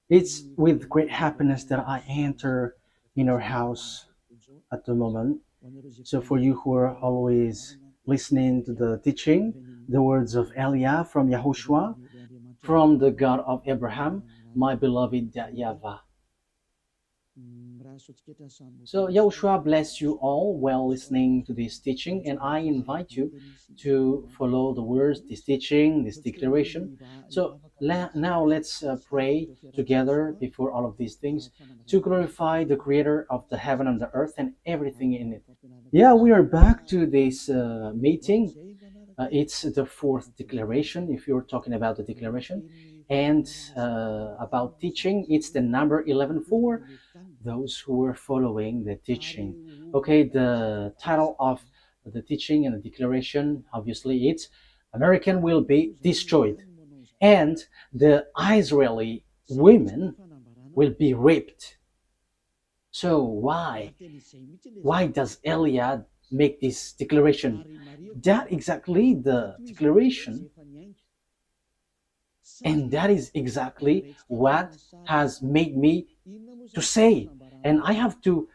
It's with great happiness that I enter in our house at the moment. So for you who are always listening to the teaching, the words of Elia from Yahushua, from the God of Abraham, my beloved YAHVAH. So Yahushua bless you all while listening to this teaching, and I invite you to follow the words, this teaching, this declaration. So now let's pray together before all of these things to glorify the Creator of the heaven and the earth and everything in it. Yeah, we are back to this meeting. It's the fourth declaration, if you're talking about the declaration. And about teaching, it's the number 11 for those who are following the teaching. Okay, the title of the teaching and the declaration, obviously, it's American will be destroyed. And the Israeli women will be raped. So why? Why does Eliah make this declaration? That exactly the declaration, and that is exactly what has made me to say. And I have to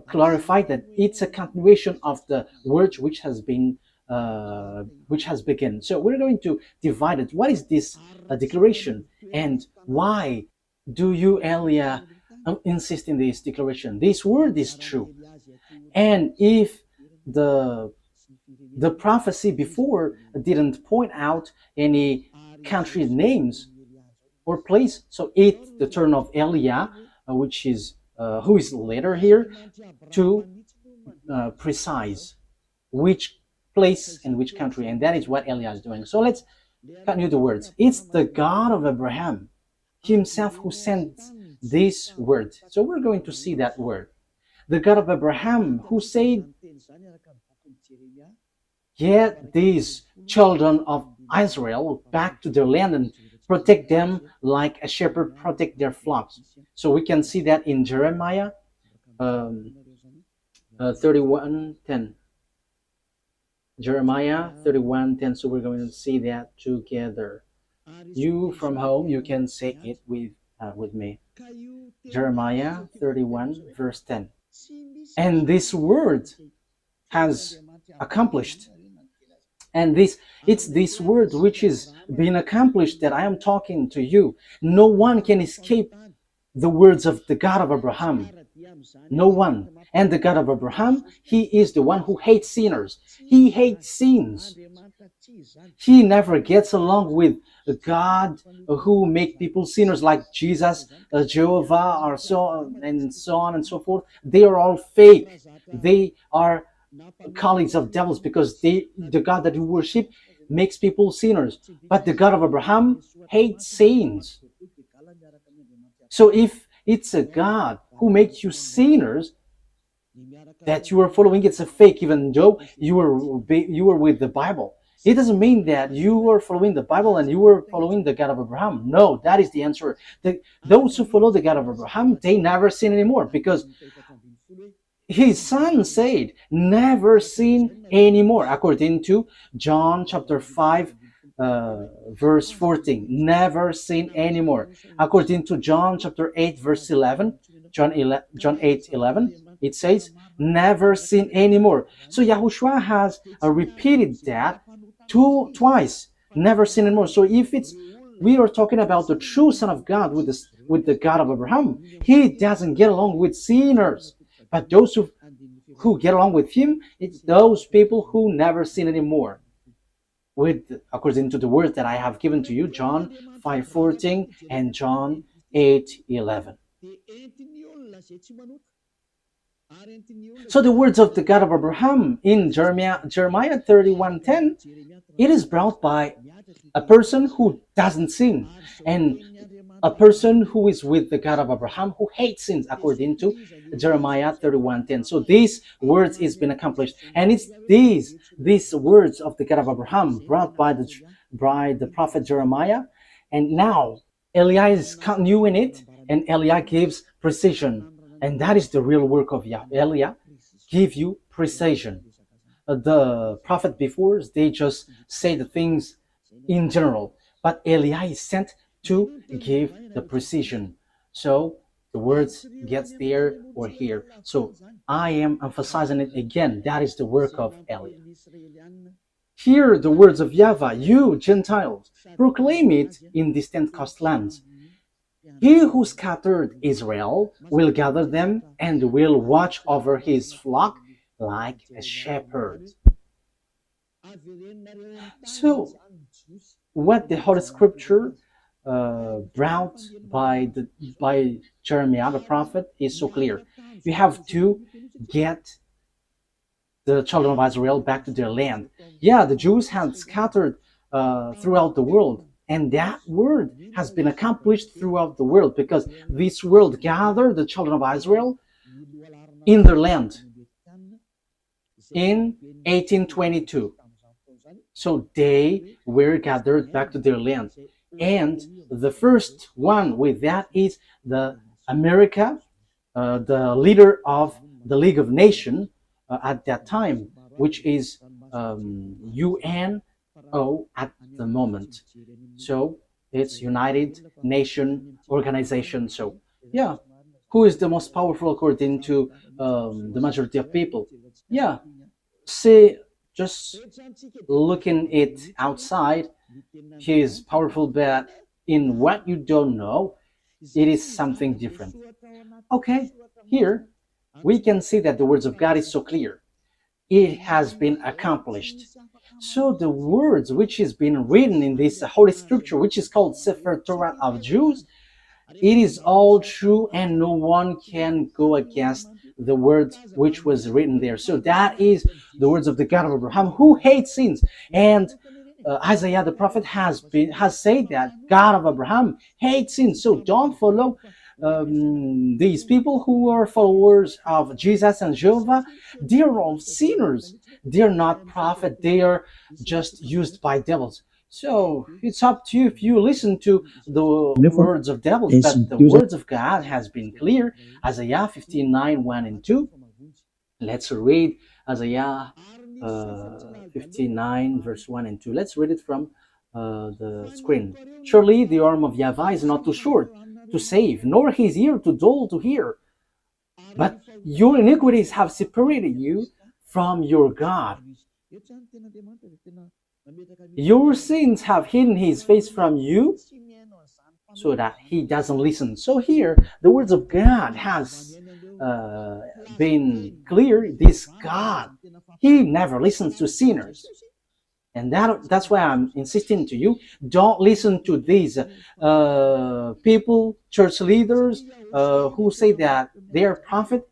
clarify that it's a continuation of the words which has begun. So we're going to divide it. What is this declaration, and why do you, Elia, insist in this declaration? This word is true, and if the prophecy before didn't point out any country names or place, so it's the turn of Elia, which is who is later here, to precise which place and which country, and that is what Elia is doing. So let's continue the words. It's the God of Abraham himself who sent this word. So we're going to see that word. The God of Abraham who said, get these children of Israel back to their land and protect them like a shepherd protect their flocks. So we can see that in Jeremiah 31:10. Jeremiah 31:10. So we're going to see that together. You from home, you can say it with me. Jeremiah 31 verse 10. And this word has accomplished. And it's this word which is being accomplished that I am talking to you. No one can escape the words of the God of Abraham. No one. And the God of Abraham, he is the one who hates sinners. He hates sins. He never gets along with a God who make people sinners like Jesus, Jehovah, or so on and so forth. They are all fake. They are colleagues of devils, because the God that you worship makes people sinners. But the God of Abraham hates sins. So if it's a God who makes you sinners that you are following, it's a fake, even though you were with the Bible. It doesn't mean that you are following the Bible and you are following the God of Abraham. No, that is the answer. Those who follow the God of Abraham, they never sin anymore, because his son said, never sin anymore, according to John chapter 5, verse 14. Never sin anymore. According to John chapter 8, verse 11, John 8:11, it says, never sin anymore. So Yahushua has repeated that twice, never sin anymore. So if we are talking about the true Son of God with the God of Abraham, he doesn't get along with sinners. But those who get along with him, it's those people who never sin anymore. According to the word that I have given to you, John 5:14 and John 8:11. So the words of the God of Abraham in Jeremiah 31:10, it is brought by a person who doesn't sin, and a person who is with the God of Abraham who hates sins, according to Jeremiah 31:10. So these words is been accomplished, and it's these words of the God of Abraham brought by the prophet Jeremiah, and now Eliah is continuing it, and Eliah gives precision, and that is the real work of Eliah, give you precision. The prophet before, they just say the things in general, but Eliah is sent to give the precision. So the words gets there or here. So I am emphasizing it again. That is the work of Eliah. Hear the words of YAHVAH, you Gentiles, proclaim it in distant coastlands. He who scattered Israel will gather them and will watch over his flock like a shepherd. So, what the Holy Scripture brought by Jeremiah the prophet is so clear. You have to get the children of Israel back to their land. Yeah, the Jews had scattered throughout the world, and that word has been accomplished throughout the world because this world gathered the children of Israel in their land in 1822. So they were gathered back to their land. And the first one with that is the America, the leader of the League of Nations at that time, which is UNO at the moment. So it's United Nation Organization. So yeah, who is the most powerful according to the majority of people? Yeah, see, just looking it outside, he is powerful, but in what you don't know, it is something different. Okay, here we can see that the words of God is so clear. It has been accomplished. So the words which is been written in this Holy Scripture, which is called Sefer Torah of Jews, it is all true and no one can go against the words which was written there. So that is the words of the God of Abraham, who hates sins. And Isaiah the prophet has said that God of Abraham hates sins. So don't follow these people who are followers of Jesus and Jehovah. They're all sinners. They're not prophet. They are just used by devils. So it's up to you if you listen to the words of devils, but the words of God has been clear. Isaiah 59, 1 and 2. Let's read Isaiah 59, verse 1 and 2. Let's read it from the screen. Surely the arm of YAHVAH is not too short to save, nor his ear too dull to hear. But your iniquities have separated you from your God. Your sins have hidden his face from you so that he doesn't listen. So here, the words of God has been clear. This God, he never listens to sinners. And that's why I'm insisting to you, don't listen to these people, church leaders, who say that they are prophet,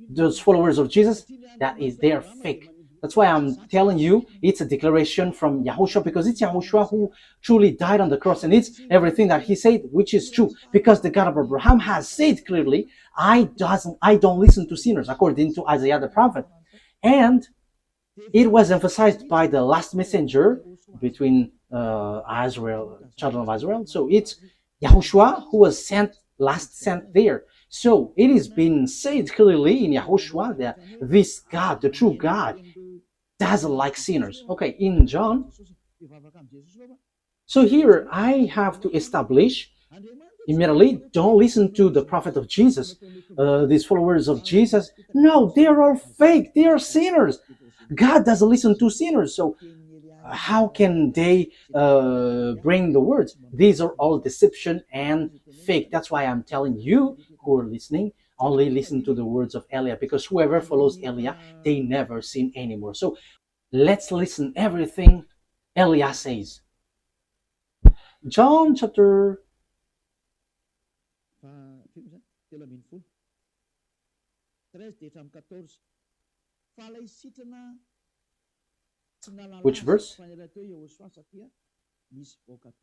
those followers of Jesus, that is, they are fake. That's why I'm telling you, it's a declaration from YAHOSHUAH, because it's YAHOSHUAH who truly died on the cross, and it's everything that he said, which is true, because the God of Abraham has said clearly, I don't listen to sinners, according to Isaiah the prophet. And it was emphasized by the last messenger between Israel, children of Israel. So it's YAHOSHUAH who was last sent there. So it is being said clearly in YAHOSHUAH that this God, the true God, doesn't like sinners. Okay, in John. So here I have to establish immediately, don't listen to the prophet of Jesus, these followers of Jesus. No, they are all fake. They are sinners. God doesn't listen to sinners. So how can they bring the words? These are all deception and fake. That's why I'm telling you who are listening, only listen to the words of Eliah, because whoever follows Eliah, they never sin anymore. So let's listen everything Eliah says. John chapter which verse?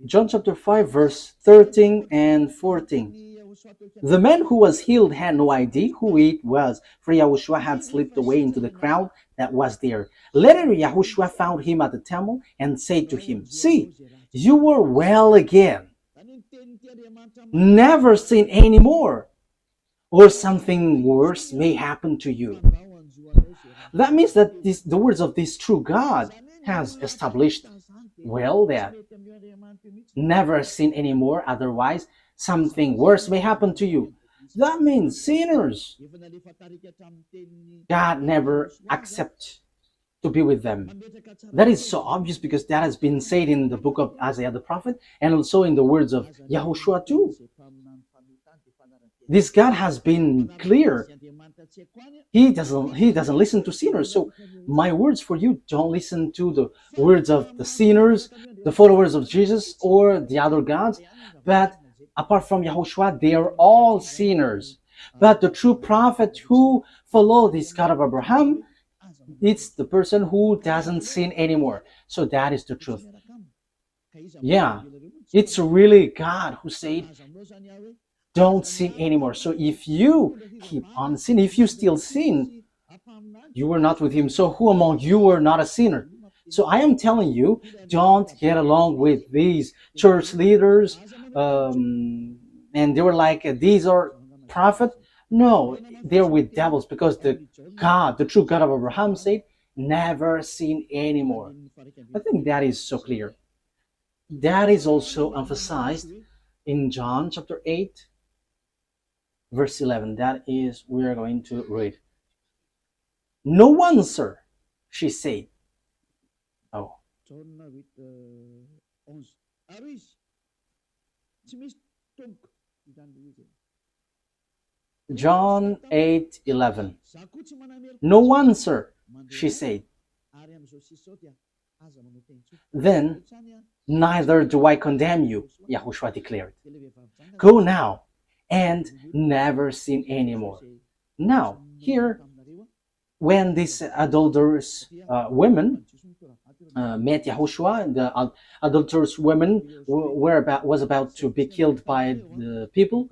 John chapter 5, verse 13 and 14. The man who was healed had no idea who it was, for YAHOSHUAH had slipped away into the crowd that was there. Later, YAHOSHUAH found him at the temple and said to him, "See, you are well again. Never sin anymore, or something worse may happen to you." That means that the words of this true God has established well that never sin anymore, otherwise something worse may happen to you. That means sinners, God never accepts to be with them. That is so obvious because that has been said in the book of Isaiah the prophet and also in the words of YAHOSHUAH too. This God has been clear. He doesn't listen to sinners. So my words for you, don't listen to the words of the sinners, the followers of Jesus, or the other gods. But apart from YAHOSHUAH, they are all sinners. But the true prophet who follows this God of Abraham, it's the person who doesn't sin anymore. So that is the truth. Yeah, it's really God who said, don't sin anymore. So if you keep on sinning, if you still sin, you are not with him. So who among you are not a sinner? So I am telling you, don't get along with these church leaders. And they were like, these are prophets. No, they're with devils because the true God of Abraham said, never sin anymore. I think that is so clear. That is also emphasized in John chapter 8, verse 11. That is, we are going to read. No one, sir, she said. Oh. John 8:11. No one, sir, she said. Then, neither do I condemn you, YAHOSHUAH declared. Go now and never sin anymore. Now, here, when these adulterous women met YAHOSHUAH, the adulterous women was about to be killed by the people.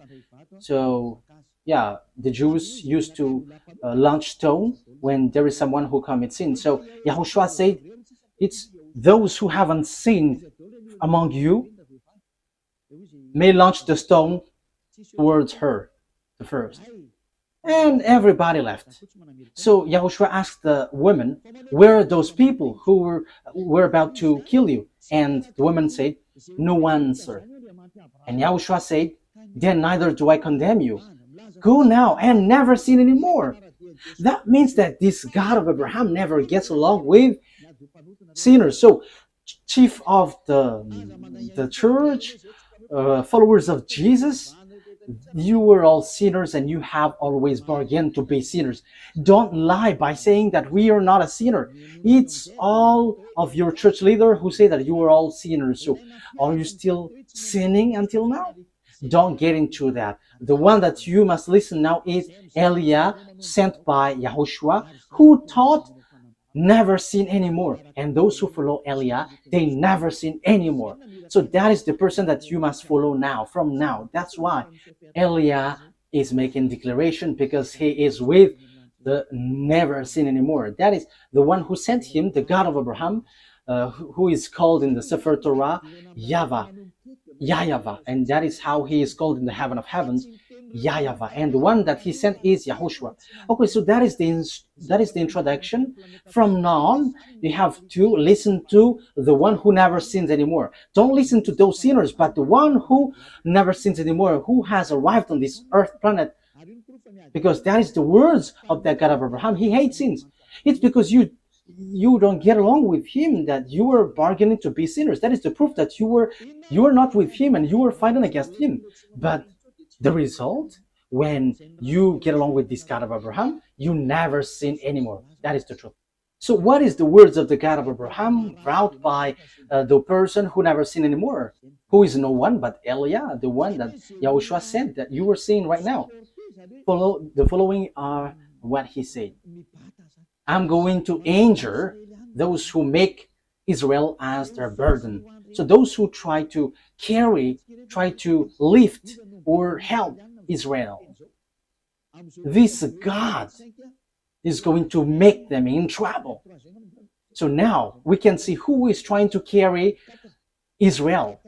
So, yeah, the Jews used to launch stone when there is someone who commits sin. So YAHOSHUAH said, it's those who haven't sinned among you may launch the stone towards her, the first. And everybody left. So YAHOSHUAH asked the women, where are those people who were about to kill you? And the woman said, no one, sir. And YAHOSHUAH said, then neither do I condemn you. Go now and never sin anymore. That means that this God of Abraham never gets along with sinners. So chief of the church, followers of Jesus, you were all sinners and you have always bargained to be sinners. Don't lie by saying that we are not a sinner. It's all of your church leader who say that you are all sinners. So are you still sinning until now? Don't get into that. The one that you must listen now is Eliah, sent by YAHOSHUAH, who taught never sin anymore. And those who follow Eliah, they never sin anymore. So that is the person that you must follow now, from now. That's why Eliah is making declaration, because he is with the never sin anymore. That is the one who sent him, the God of Abraham, who is called in the Sefer Torah YAHVAH, YAHVAH, and that is how he is called in the heaven of heavens, YAHVAH, and the one that he sent is YAHOSHUAH. Okay, so that is the introduction. From now on, you have to listen to the one who never sins anymore. Don't listen to those sinners, but the one who never sins anymore, who has arrived on this earth planet, because that is the words of the God of Abraham. He hates sins. It's because you don't get along with him that you were bargaining to be sinners. That is the proof that you are not with him and you were fighting against him. But the result, when you get along with this God of Abraham, you never sin anymore. That is the truth. So what is the words of the God of Abraham brought by the person who never sinned anymore? Who is no one but Eliah, the one that YAHOSHUAH said that you were seeing right now. The following are what he said. I'm going to injure those who make Israel as their burden. So those who try to lift or help Israel. This God is going to make them in trouble. So now we can see who is trying to carry Israel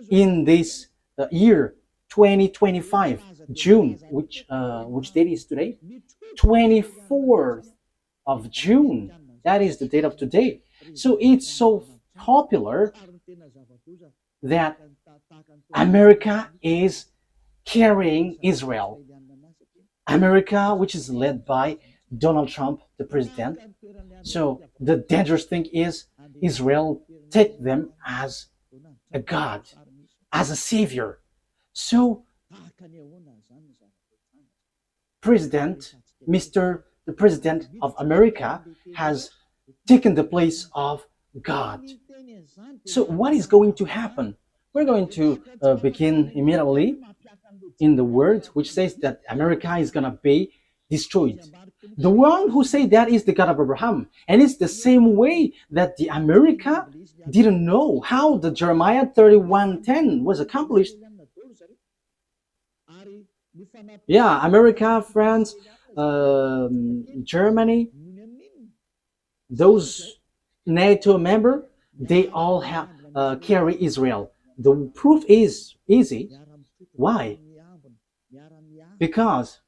in this year 2025, June, which date is today? 24th of June. That is the date of today. So it's so popular that America is carrying Israel. America, which is led by Donald Trump, the president. So the dangerous thing is Israel take them as a God, as a savior. So President, Mr. the President of America has taken the place of God. So what is going to happen? We're going to begin immediately in the word which says that America is going to be destroyed. The one who say that is the God of Abraham. And it's the same way that the America didn't know how the Jeremiah 31:10 was accomplished. Yeah, America, France, Germany, those NATO member, they all have carry Israel. The proof is easy. Why? Because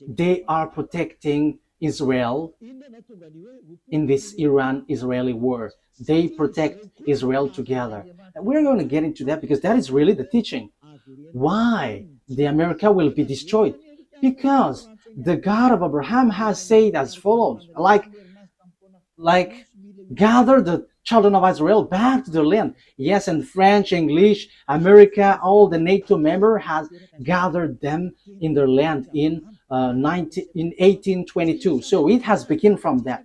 they are protecting Israel in this Iran-Israeli war. They protect Israel together. And we're going to get into that because that is really the teaching. Why the America will be destroyed? Because the God of Abraham has said as follows, like gather the children of Israel back to their land. Yes, and French, English, America, all the NATO member has gathered them in their land in 1822. So it has begun from that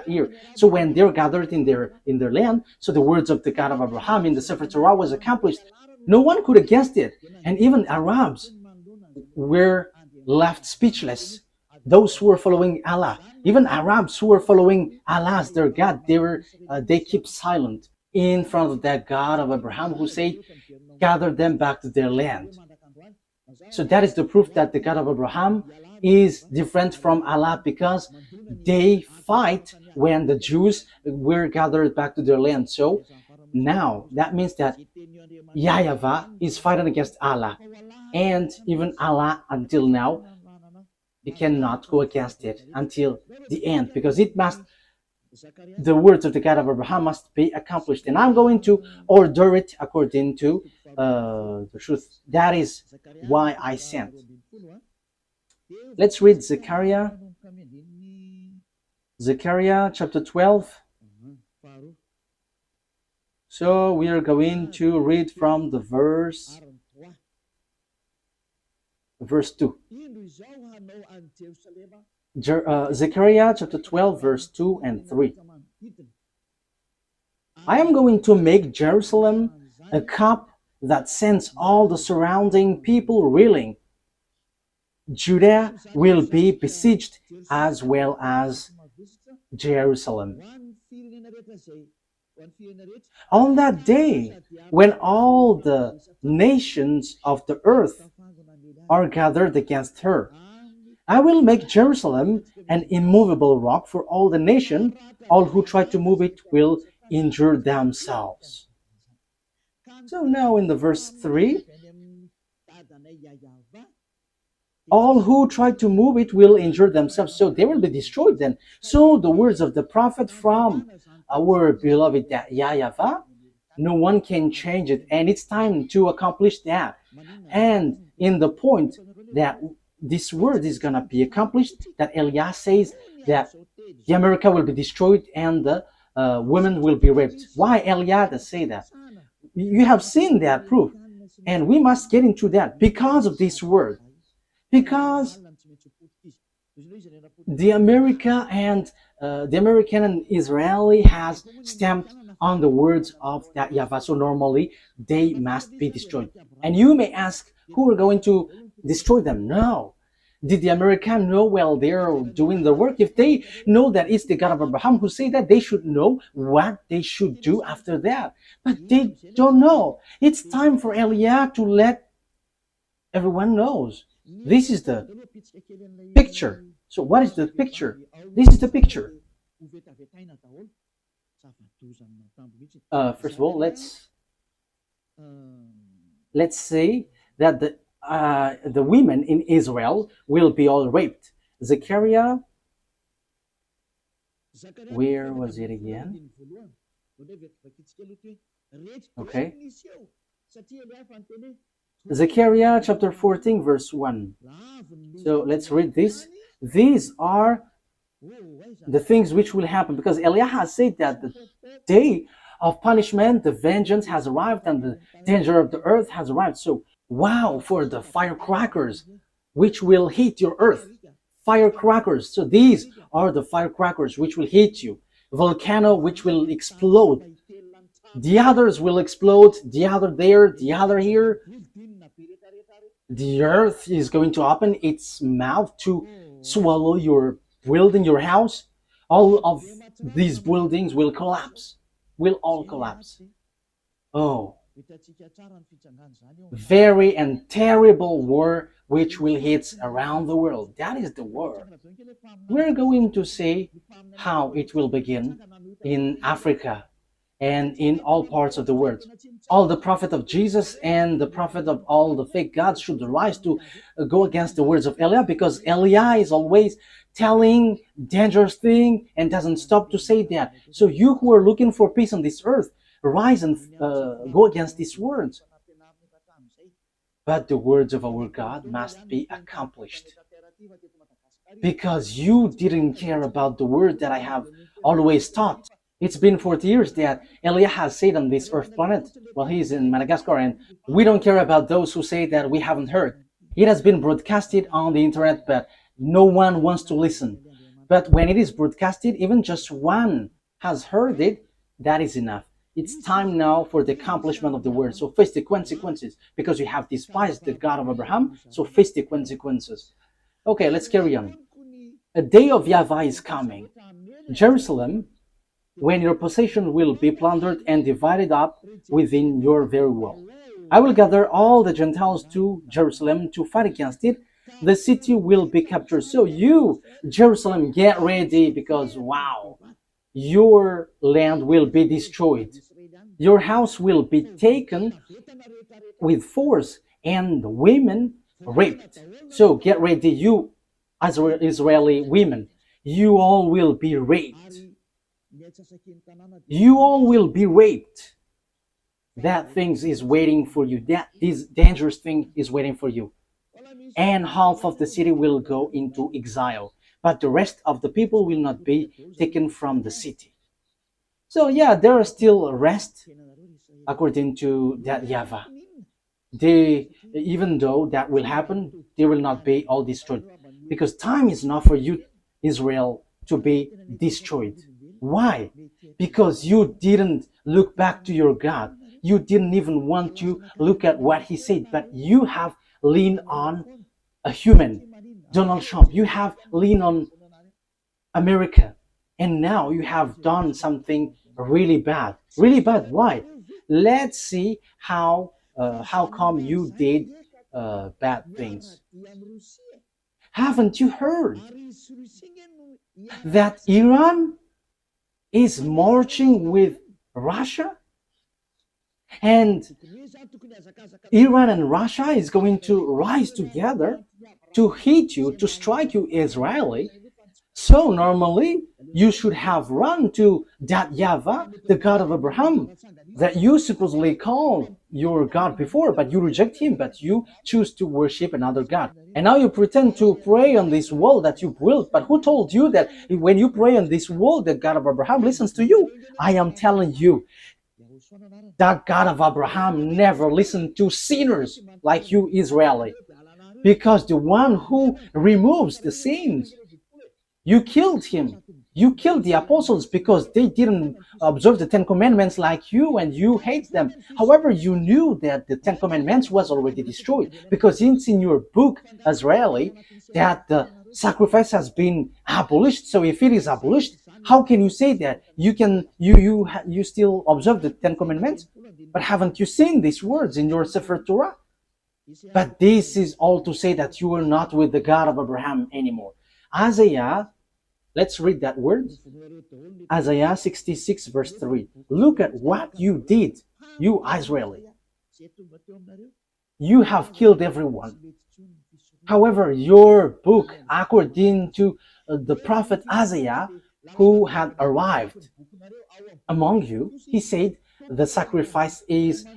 year. So when they're gathered in their land, so the words of the God of Abraham in the Sefer Torah was accomplished. No one could have guessed it, and even Arabs were left speechless. Those who were following Allah, even Arabs who were following Allah as their God, they keep silent in front of that God of Abraham who said, gather them back to their land. So that is the proof that the God of Abraham is different from Allah, because they fight when the Jews were gathered back to their land. So now that means that YAHVAH is fighting against Allah, and even Allah until now, he cannot go against it until the end, because the words of the God of Abraham must be accomplished, and I'm going to order it according to the truth. That is why I sent. Let's read Zechariah chapter 12. So we are going to read from the verse 2. Zechariah chapter 12, verse 2 and 3. I am going to make Jerusalem a cup that sends all the surrounding people reeling. Judah will be besieged as well as Jerusalem. On that day, when all the nations of the earth are gathered against her, I will make Jerusalem an immovable rock for all the nation. All who try to move it will injure themselves. So now in the verse 3, all who try to move it will injure themselves. So they will be destroyed then. So the words of the prophet from our beloved YAHVAH, no one can change it. And it's time to accomplish that. And in the point that this word is going to be accomplished, that Eliah says that the America will be destroyed and the women will be raped. Why Eliah does say that? You have seen that proof. And we must get into that because of this word. Because the American and Israeli has stamped on the words of that YAHVAH. So normally they must be destroyed. And you may ask, who are going to destroy them? No. Did the American know while they're doing the work? If they know that it's the God of Abraham who say that, they should know what they should do after that. But they don't know. It's time for Eliah to let everyone knows. This is the picture. So what is the picture? This is the picture. First of all, let's say that the women in Israel will be all raped. Zechariah, where was it again? Okay. Zechariah chapter 14 verse 1. So let's read this. These are the things which will happen, because Eliah has said that the day of punishment, the vengeance has arrived, and the danger of the earth has arrived. So wow for the firecrackers which will hit your earth. Firecrackers. So these are the firecrackers which will hit you. Volcano which will explode. The others will explode, the other there, the other here. The earth is going to open its mouth to swallow your building, your house. All of these buildings will collapse, will all collapse. Oh, very and terrible war which will hit around the world. That is the war. We're going to see how it will begin in Africa and in all parts of the world. All the prophet of Jesus and the prophet of all the fake gods should rise to go against the words of Eliah, because Eliah is always telling dangerous thing and doesn't stop to say that. So you who are looking for peace on this earth, rise and go against these words. But the words of our God must be accomplished, because you didn't care about the word that I have always taught. It's been 40 years that Eliah has said on this earth planet. Well, he's in Madagascar, and we don't care about those who say that we haven't heard. It has been broadcasted on the internet, but no one wants to listen. But when it is broadcasted, even just one has heard it, that is enough. It's time now for the accomplishment of the word. So face the consequences, because you have despised the God of Abraham. So face the consequences. Okay, let's carry on. A day of YAHVAH is coming. Jerusalem, when your possession will be plundered and divided up within your very wall. I will gather all the Gentiles to Jerusalem to fight against it. The city will be captured. So you, Jerusalem, get ready, because wow, your land will be destroyed. Your house will be taken with force and women raped. So get ready, you Israeli women. You all will be raped. You all will be raped. That thing is waiting for you. This dangerous thing is waiting for you. And half of the city will go into exile, but the rest of the people will not be taken from the city. So yeah, there are still rest according to that YAHVAH. Even though that will happen, they will not be all destroyed, because time is not for you, Israel, to be destroyed. Why? Because you didn't look back to your God. You didn't even want to look at what he said, but you have leaned on a human, Donald Trump. You have leaned on America, and now you have done something really bad. Really bad. Why? Let's see how come you did bad things. Haven't you heard that Iran is marching with Russia? And Iran and Russia is going to rise together to hit you, to strike you, Israeli. So normally you should have run to that YAHVAH, the God of Abraham, that you supposedly call your God before, but you reject him, but you choose to worship another God. And now you pretend to pray on this wall that you built, but who told you that when you pray on this wall, the God of Abraham listens to you? I am telling you, that God of Abraham never listened to sinners like you, Israeli, because the one who removes the sins, you killed him. You killed the apostles because they didn't observe the 10 Commandments like you, and you hate them. However, you knew that the 10 Commandments was already destroyed, because it's in your book, Israeli, that the sacrifice has been abolished. So if it is abolished, how can you say that you still observe the 10 Commandments? But haven't you seen these words in your Sefer Torah? But this is all to say that you are not with the God of Abraham anymore. Isaiah, let's read that word. Isaiah 66 verse 3. Look at what you did, you Israeli. You have killed everyone. However, your book, according to the prophet Isaiah, who had arrived among you, he said the sacrifice is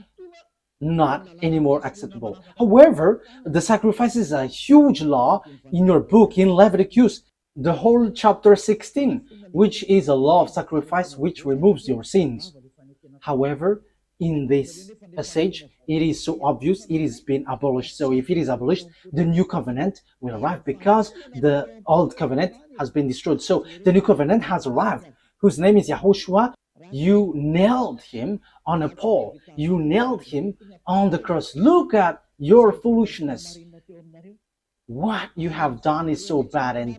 not anymore acceptable. However, the sacrifice is a huge law in your book in Leviticus, the whole chapter 16, which is a law of sacrifice which removes your sins. However, in this passage, it is so obvious it is being abolished. So if it is abolished, the new covenant will arrive because the old covenant has been destroyed. So the new covenant has arrived, whose name is YAHOSHUAH. You nailed him on a pole. You nailed him on the cross. Look at your foolishness. What you have done is so bad, and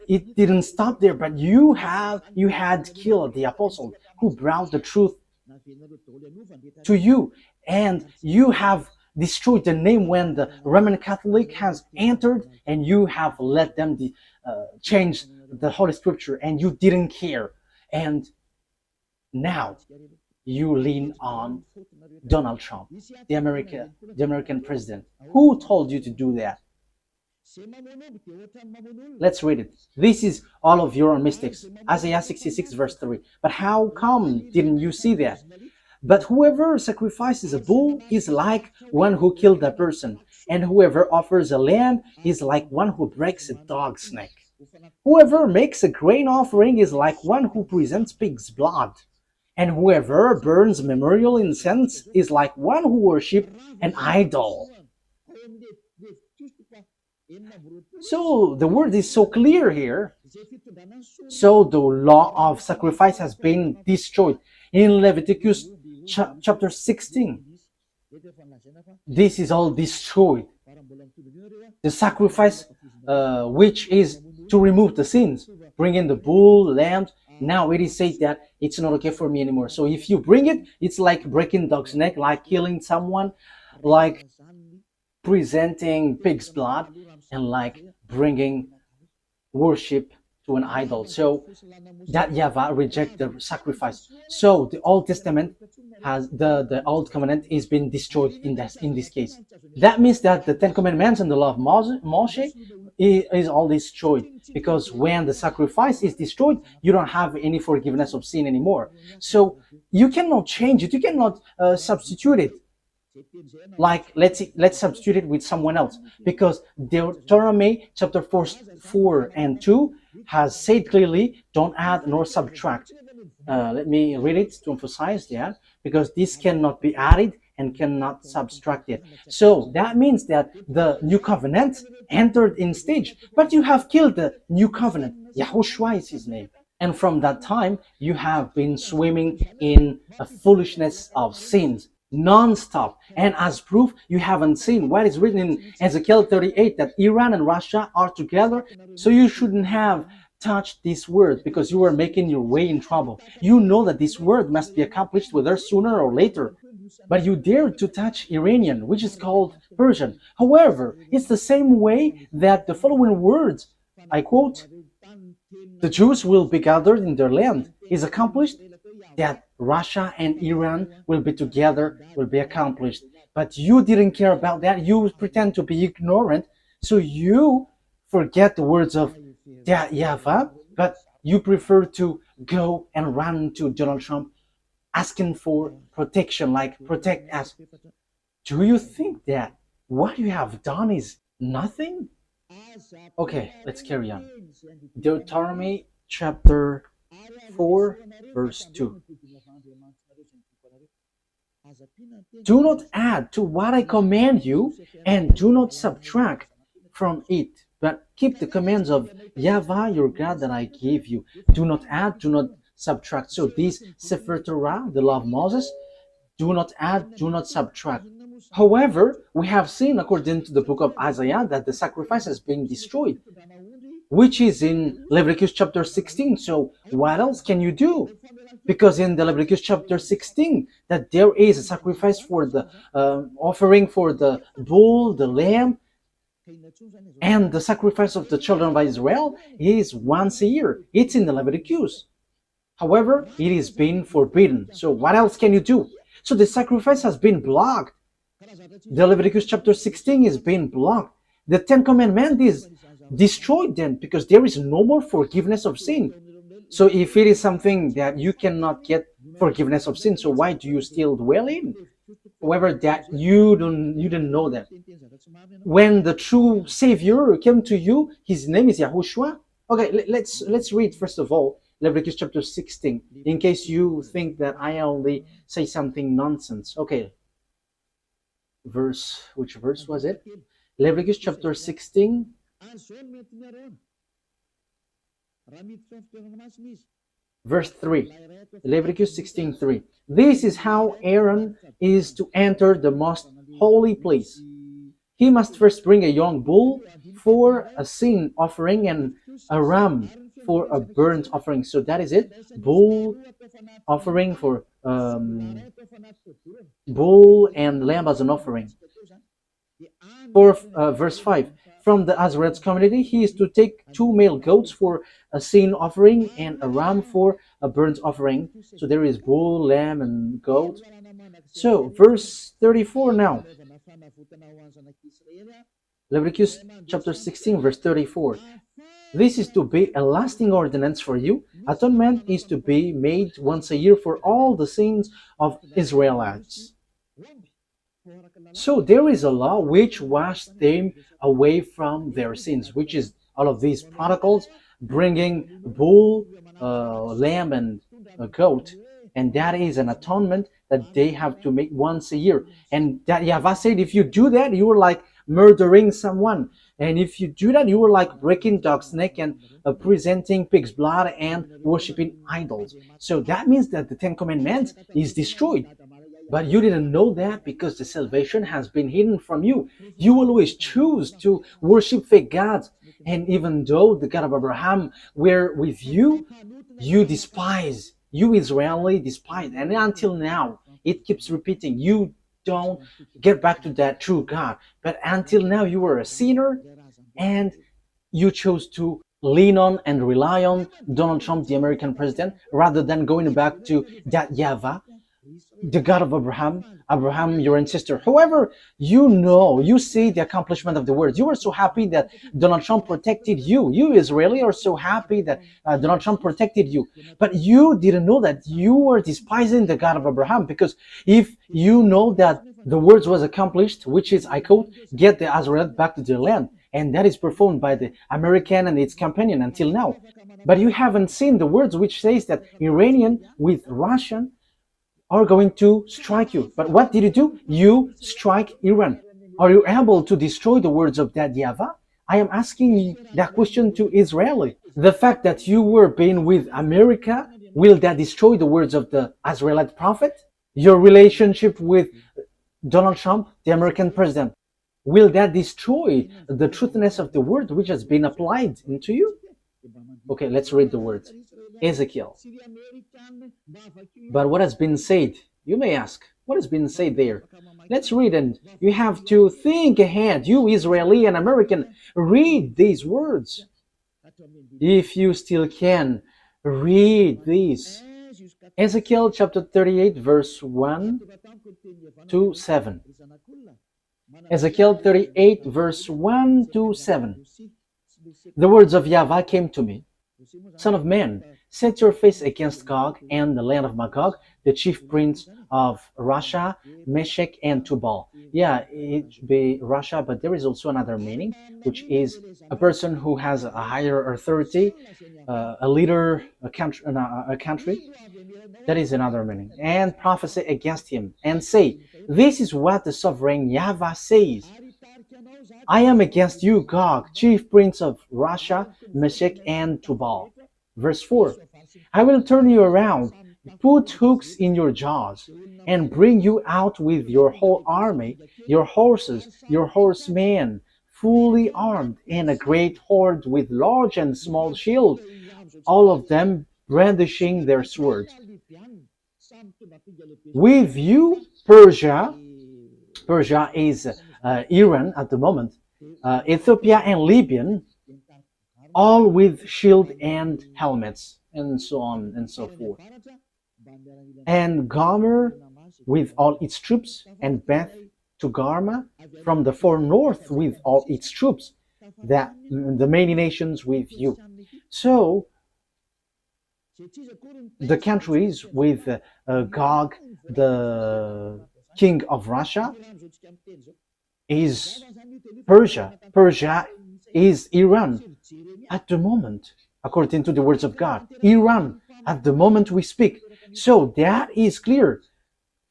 it didn't stop there, but you had killed the apostle who brought the truth to you, and you have destroyed the name when the Roman Catholic has entered, and you have let them change the Holy Scripture, and you didn't care. And now you lean on Donald Trump, the American president. Who told you to do that? Let's read it. This is all of your mistakes. Isaiah 66 verse 3. But how come didn't you see that? But whoever sacrifices a bull is like one who killed a person, and whoever offers a lamb is like one who breaks a dog's neck. Whoever makes a grain offering is like one who presents pig's blood, and whoever burns memorial incense is like one who worships an idol. So the word is so clear here. So the law of sacrifice has been destroyed. In Leviticus chapter 16, this is all destroyed. The sacrifice which is to remove the sins, bring in the bull, lamb. Now it is said that it's not okay for me anymore. So if you bring it, it's like breaking dog's neck, like killing someone, like presenting pig's blood, and like bringing worship to an idol. So that YAHVAH reject the sacrifice. So the Old Testament has the Old Covenant is being destroyed in this case. That means that the Ten Commandments and the law of Moshe is all destroyed, because when the sacrifice is destroyed, you don't have any forgiveness of sin anymore. So you cannot change it. You cannot substitute it. Like let's substitute it with someone else, because Deuteronomy chapter 4 and 2 has said clearly, don't add nor subtract. Let me read it to emphasize that, because this cannot be added and cannot subtracted. So that means that the new covenant entered in stage, but you have killed the new covenant. YAHOSHUAH is his name. And from that time, you have been swimming in a foolishness of sins non-stop. And as proof, you haven't seen what is written in Ezekiel 38, that Iran and Russia are together. So you shouldn't have touched this word, because you were making your way in trouble. You know that this word must be accomplished with her sooner or later. But you dared to touch Iranian, which is called Persian. However, it's the same way that the following words, I quote, the Jews will be gathered in their land, is accomplished, that Russia and Iran will be together, will be accomplished. But you didn't care about that. You pretend to be ignorant. So you forget the words of YAHVAH, but you prefer to go and run to Donald Trump asking for protection, like protect us. Do you think that what you have done is nothing? Okay, let's carry on. Deuteronomy chapter 4 verse 2. Do not add to what I command you, and do not subtract from it, but keep the commands of YAHVAH your God that I gave you. Do not add, do not subtract. So this Sefer Torah, the law of Moses, do not add, do not subtract. However, we have seen, according to the book of Isaiah, that the sacrifice has been destroyed, which is in Leviticus chapter 16. So what else can you do? Because in the Leviticus chapter 16, that there is a sacrifice for the offering for the bull, the lamb, and the sacrifice of the children of Israel is once a year. It's in the Leviticus. However, it is being forbidden. So what else can you do? So the sacrifice has been blocked. The Leviticus chapter 16 is being blocked. The Ten Commandments is destroyed then, because there is no more forgiveness of sin. So if it is something that you cannot get forgiveness of sin, so why do you still dwell in? However, that you didn't know that. When the true Savior came to you, his name is Yahushua. Okay, let's read first of all Leviticus chapter 16, in case you think that I only say something nonsense. Okay, which verse was it? Leviticus chapter 16, verse 3. Leviticus 16:3. This is how Aaron is to enter the most holy place. He must first bring a young bull for a sin offering and a ram for a burnt offering. So that is it. Bull offering for bull and lamb as an offering. For verse 5. From the Azarite's community, he is to take 2 male goats for a sin offering and a ram for a burnt offering. So there is bull, lamb, and goat. So verse 34 now. Leviticus chapter 16, verse 34. This is to be a lasting ordinance for you. Atonement is to be made once a year for all the sins of Israelites. So there is a law which washed them away from their sins, which is all of these protocols, bringing bull, lamb, and a goat. And that is an atonement that they have to make once a year. And that YAHVAH said, if you do that, you are like murdering someone. And if you do that, you are like breaking dog's neck and presenting pig's blood and worshiping idols. So that means that the Ten Commandments is destroyed. But you didn't know that because the salvation has been hidden from you. You always choose to worship fake gods. And even though the God of Abraham were with you, you despise. You Israeli despise. And until now, it keeps repeating. You don't get back to that true God. But until now, you were a sinner and you chose to lean on and rely on Donald Trump, the American president, rather than going back to that YAHVAH, the God of Abraham, your ancestor. However, you see the accomplishment of the words. You are so happy that Donald Trump protected you. You Israeli are so happy that Donald Trump protected you. But you didn't know that you were despising the God of Abraham, because if you know that the words was accomplished, which is, I quote, get the Azarite back to their land, and that is performed by the American and its companion until now. But you haven't seen the words which says that Iranian with Russian are going to strike you. But what did you do? You strike Iran. Are you able to destroy the words of that YAHVAH? I am asking that question to Israeli. The fact that you were being with America, will that destroy the words of the Israelite prophet? Your relationship with Donald Trump, the American president, will that destroy the truthiness of the word which has been applied into you? Okay, let's read the words. Ezekiel. But what has been said? You may ask, what has been said there? Let's read, and you have to think ahead. You Israeli and American, read these words. If you still can, read these. Ezekiel chapter 38, verse 1 to 7. Ezekiel 38, verse 1 to 7. The words of YAHVAH came to me. Son of man, set your face against Gog and the land of Magog, the chief prince of Russia, Meshech, and Tubal. Yeah, it should be Russia, but there is also another meaning, which is a person who has a higher authority, a leader, a country. That is another meaning. And prophesy against him, and say, this is what the sovereign YAHVAH says. I am against you, Gog, chief prince of Russia, Meshech, and Tubal. Verse 4. I will turn you around, put hooks in your jaws, and bring you out with your whole army, your horses, your horsemen, fully armed, and a great horde with large and small shields, all of them brandishing their swords. With you, Persia is Iran at the moment, Ethiopia and Libya, all with shield and helmets, and so on and so forth. And Gomer with all its troops, and Beth Togarmah from the far north with all its troops, that the many nations with you. So the countries with Gog, king of Russia is Persia. Persia is Iran at the moment, according to the words of God. Iran at the moment we speak. So that is clear.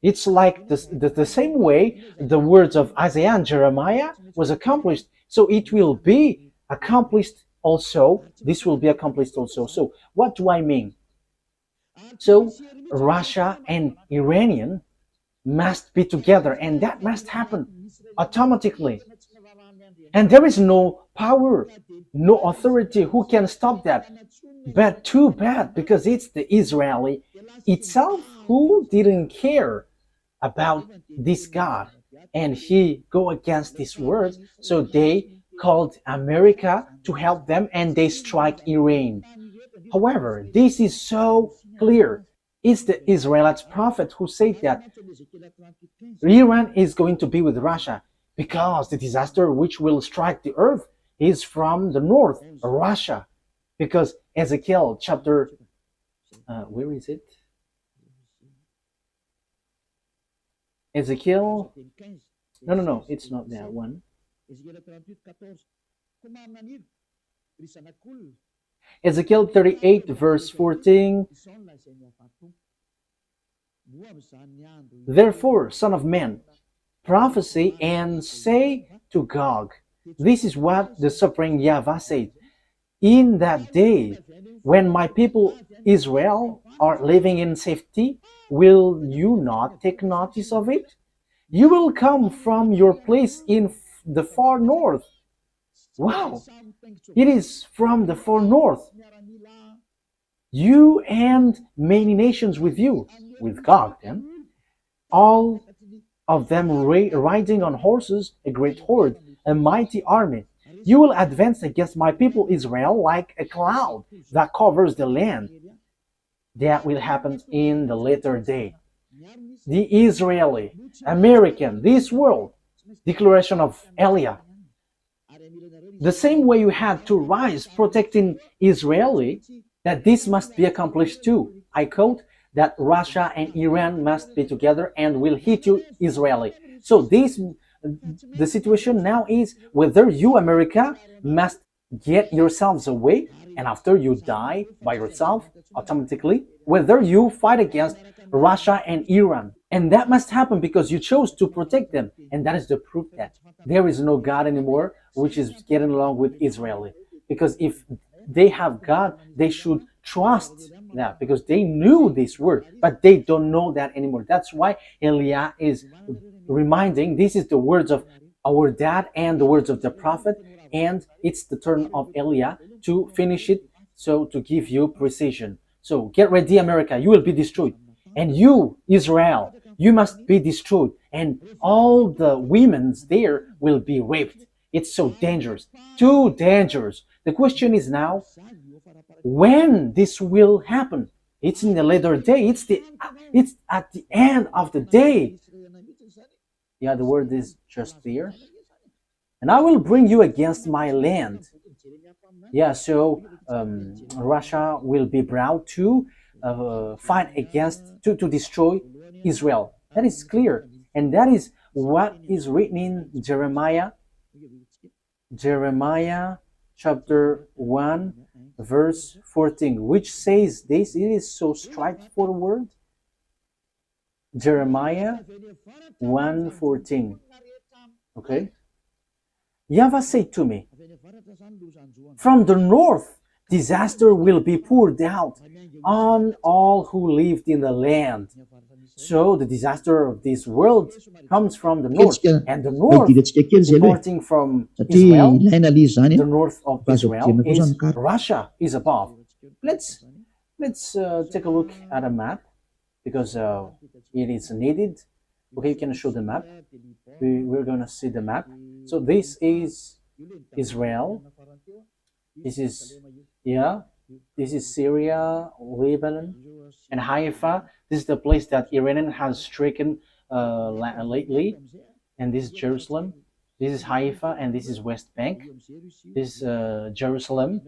It's like the same way the words of Isaiah and Jeremiah was accomplished. So it will be accomplished also. This will be accomplished also. So what do I mean? So Russia and Iranian must be together, and that must happen automatically. And there is no power, no authority who can stop that. But too bad, because it's the Israeli itself who didn't care about this God, and he go against his words. So they called America to help them, and they strike Iran. However, this is so clear. It's the Israelite prophet who said that Iran is going to be with Russia because the disaster which will strike the earth is from the north, Russia. Because Ezekiel chapter, where is it? Ezekiel, no, it's not that one. Ezekiel 38 verse 14. Therefore, son of man, prophesy and say to Gog, this is what the sovereign YAHVAH said. In that day, when my people Israel are living in safety, will you not take notice of it? You will come from your place in the far north. Wow! It is from the far north. You and many nations with you, with God then, all of them riding on horses, a great horde, a mighty army. You will advance against my people Israel like a cloud that covers the land. That will happen in the later day. The Israeli, American, this world, declaration of Eliah. The same way you had to rise protecting Israeli, that this must be accomplished too. I quote that Russia and Iran must be together and will hit you Israeli. So the situation now is whether you, America, must get yourselves away, and after you die by yourself automatically, whether you fight against Russia and Iran. And that must happen because you chose to protect them. And that is the proof that there is no God anymore which is getting along with Israeli. Because if they have God, they should trust that, because they knew this word, but they don't know that anymore. That's why Eliah is reminding, this is the words of our dad and the words of the prophet, and it's the turn of Eliah to finish it, so to give you precision. So get ready, America, you will be destroyed. And you, Israel, you must be destroyed. And all the women there will be raped. It's so dangerous, too dangerous. The question is now, when this will happen? It's in the later day. It's at the end of the day. Yeah, the word is just there. And I will bring you against my land. Yeah, so Russia will be brought to fight against, to destroy Israel. That is clear. And that is what is written in Jeremiah chapter 1 verse 14, which says this. It is so straightforward. Jeremiah 1:14. Okay. YAHVAH said to me, from the north disaster will be poured out on all who lived in the land. So the disaster of this world comes from the north, and the north, departing from Israel, the north of Israel is Russia, is above. Let's take a look at a map, because it is needed. Okay, you can show the map. We're going to see the map. So this is Israel. This is, yeah, this is Syria, Lebanon, and Haifa. This is the place that Iran has stricken lately. And this is Jerusalem. This is Haifa, and this is West Bank. This is Jerusalem.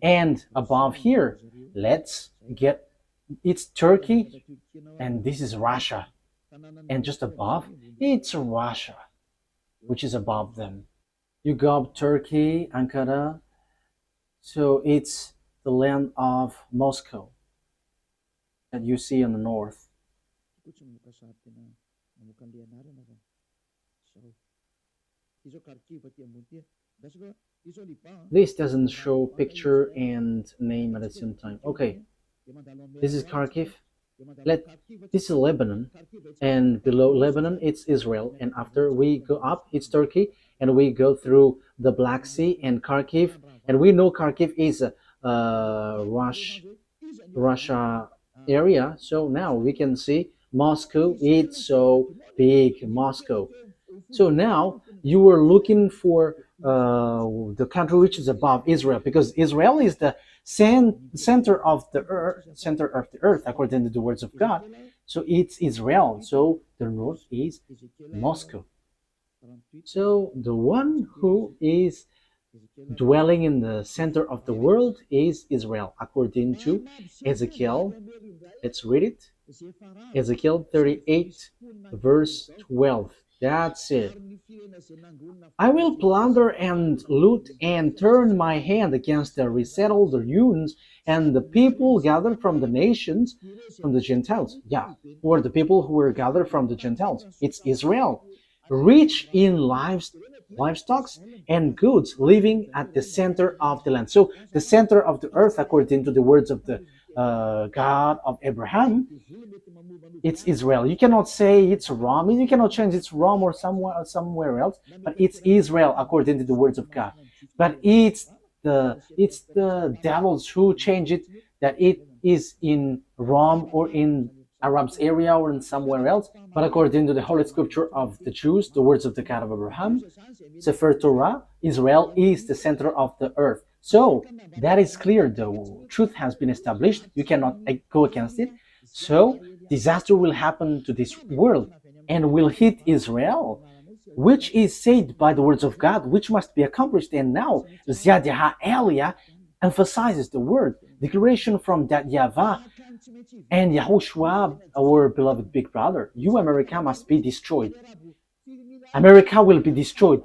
And above here, let's get, it's Turkey, and this is Russia. And just above, it's Russia, which is above them. You go up Turkey, Ankara, so it's the land of Moscow that you see in the north. This doesn't show picture and name at the same time. Okay, this is Kharkiv. This is Lebanon, and below Lebanon it's Israel, and after we go up it's Turkey, and we go through the Black Sea and Kharkiv, and we know Kharkiv is a Russia area. So now we can see Moscow. It's so big, Moscow. So now you were looking for the country which is above Israel, because Israel is the center of the earth, according to the words of God. So it's Israel. So the north is Moscow. So the one who is dwelling in the center of the world is Israel, according to Ezekiel. Let's read it. Ezekiel 38, verse 12. That's it. I will plunder and loot and turn my hand against the resettled ruins and the people gathered from the nations, from the Gentiles. Yeah, or the people who were gathered from the Gentiles. It's Israel, rich in livestock and goods, living at the center of the land. So the center of the earth, according to the words of the God of Abraham, it's Israel. You cannot say it's Rome. You cannot change it's Rome or somewhere else, but it's Israel according to the words of God. But it's the devils who change it, that it is in Rome or in Arab's area or in somewhere else. But according to the Holy Scripture of the Jews, the words of the God of Abraham, Sefer Torah, Israel is the center of the earth. So that is clear. The truth has been established. You cannot go against it. So disaster will happen to this world and will hit Israel, which is said by the words of God, which must be accomplished. And now YAH Elia emphasizes the word declaration from that YAHVAH and YAHOSHUAH, our beloved big brother. You, America, must be destroyed. America will be destroyed.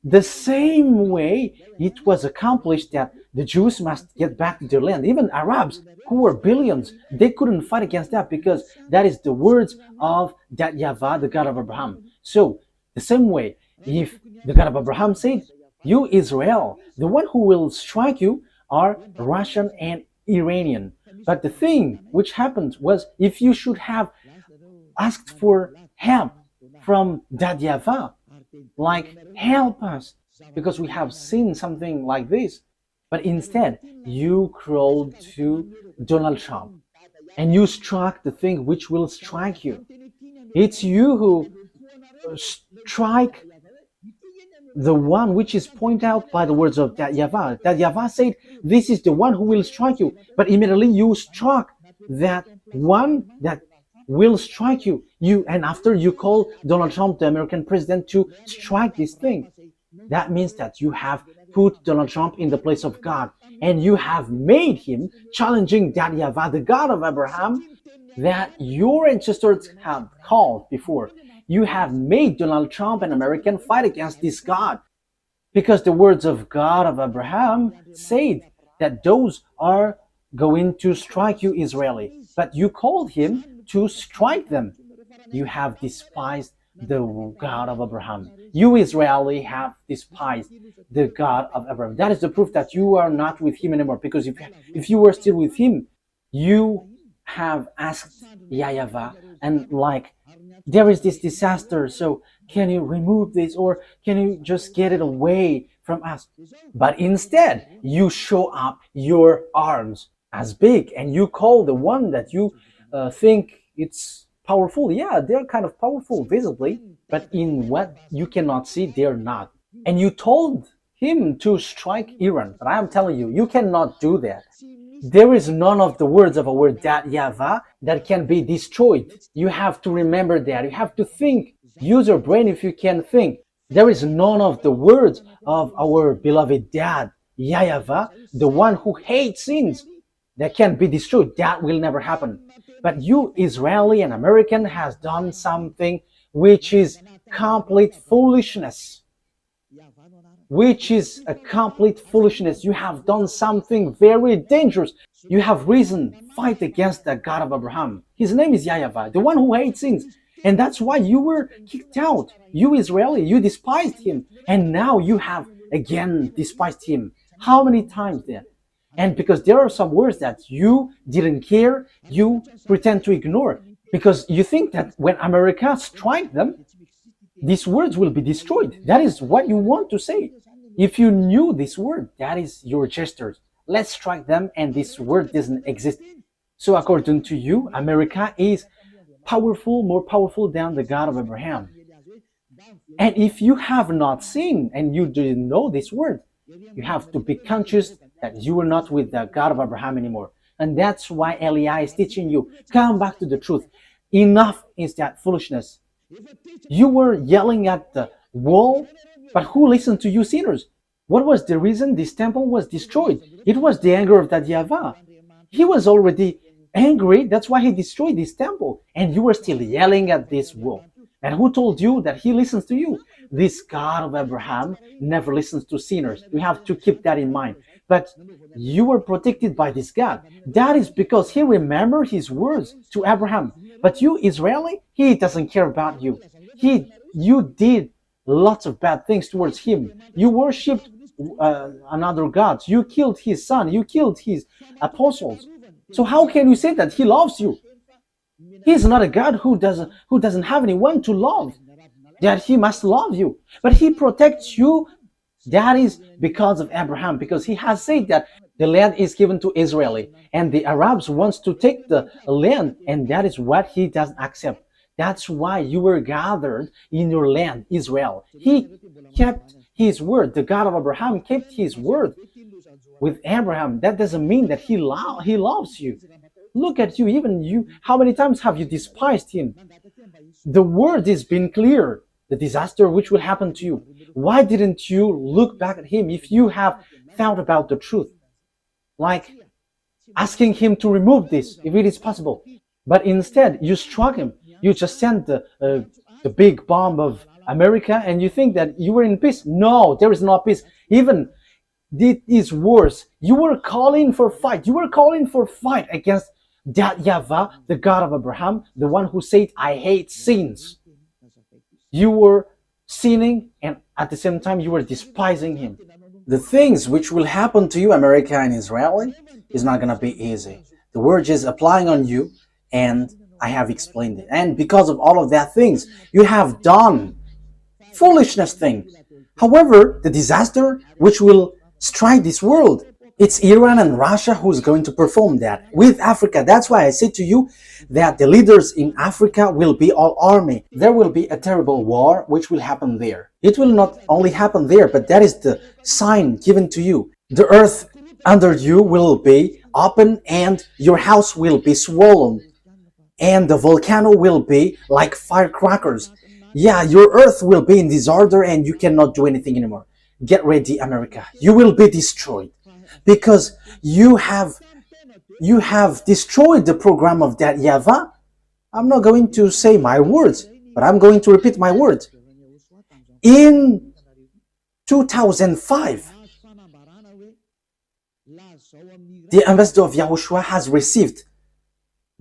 The same way it was accomplished that the Jews must get back to their land. Even Arabs, who were billions, they couldn't fight against that, because that is the words of that YAHVAH, the God of Abraham. So, the same way, if the God of Abraham said, you Israel, the one who will strike you are Russian and Iranian. But the thing which happened was, if you should have asked for help from that YAHVAH, like, help us, because we have seen something like this. But instead, you crawled to Donald Trump and you struck the thing which will strike you. It's you who strike the one which is pointed out by the words of that YAHVAH. That YAHVAH said, this is the one who will strike you. But immediately you struck that one that will strike you. And after you call Donald Trump, the American president, to strike this thing. That means that you have put Donald Trump in the place of God, and you have made him challenging that YAHVAH, the God of Abraham, that your ancestors have called before. You have made Donald Trump an American fight against this God, because the words of God of Abraham said that those are going to strike you, Israeli. But you called him to strike them. You have despised the God of Abraham. You Israeli have despised the God of Abraham. That is the proof that you are not with him anymore, because if you were still with him, you have asked YAHVAH, and like, there is this disaster, so can you remove this, or can you just get it away from us? But instead, you show up your arms as big, and you call the one that you think it's powerful. Yeah, they're kind of powerful visibly, but in what you cannot see, they're not. And you told him to strike Iran, but I am telling you, you cannot do that. There is none of the words of our that YAHVAH that can be destroyed. You have to remember that. You have to think. Use your brain if you can think. There is none of the words of our beloved dad, YAHVAH, the one who hates sins. that can be destroyed. That will never happen. But you, Israeli and American, has done something which is complete foolishness. Which is a complete foolishness. You have done something very dangerous. You have risen, fight against the God of Abraham. His name is YAHVAH, the one who hates sins. And that's why you were kicked out. You Israeli, you despised him. And now you have again despised him. How many times then? And because there are some words that you didn't care, you pretend to ignore. Because you think that when America strikes them, these words will be destroyed. That is what you want to say. If you knew this word, that is your gestures. Let's strike them and this word doesn't exist. So according to you, America is powerful, more powerful than the God of Abraham. And if you have not seen and you didn't know this word, you have to be conscious that you are not with the God of Abraham anymore. And that's why Eliah is teaching you, come back to the truth. Enough is that foolishness. You were yelling at the wall, but who listened to you sinners? What was the reason this temple was destroyed? It was the anger of that YAHVAH. He was already angry, that's why he destroyed this temple. And you were still yelling at this wall. And who told you that he listens to you? This God of Abraham never listens to sinners. We have to keep that in mind. But you were protected by this God. That is because he remembered his words to Abraham. But you, Israeli, he doesn't care about you. You did lots of bad things towards him. You worshipped another gods. You killed his son. You killed his apostles. So how can you say that he loves you? He's not a God who doesn't have anyone to love. That he must love you. But he protects you. That is because of Abraham, because he has said that the land is given to Israeli, and the Arabs wants to take the land, and that is what he doesn't accept. That's why you were gathered in your land, Israel. He kept his word. The God of Abraham kept his word with Abraham. That doesn't mean that he loves you. Look at you, even you. How many times have you despised him? The word has been clear. The disaster which will happen to you. Why didn't you look back at him if you have thought about the truth? Like asking him to remove this, if it is possible. But instead, you struck him. You just sent the big bomb of America and you think that you were in peace. No, there is no peace. Even it is worse. You were calling for fight. You were calling for fight against that YAHVAH, the God of Abraham, the one who said, I hate sins. You were sinning and at the same time you were despising him. The things which will happen to you, America and Israeli, is not going to be easy. The word is applying on you and I have explained it. And because of all of that things, you have done foolishness thing. However, the disaster which will strike this world, it's Iran and Russia who's going to perform that with Africa. That's why I say to you that the leaders in Africa will be all army. There will be a terrible war which will happen there. It will not only happen there, but that is the sign given to you. The earth under you will be open and your house will be swollen. And the volcano will be like firecrackers. Yeah, your earth will be in disorder and you cannot do anything anymore. Get ready, America. You will be destroyed. Because you have destroyed the program of that YAHVAH. I'm not going to say my words, but I'm going to repeat my words. In 2005, the ambassador of YAHOSHUAH has received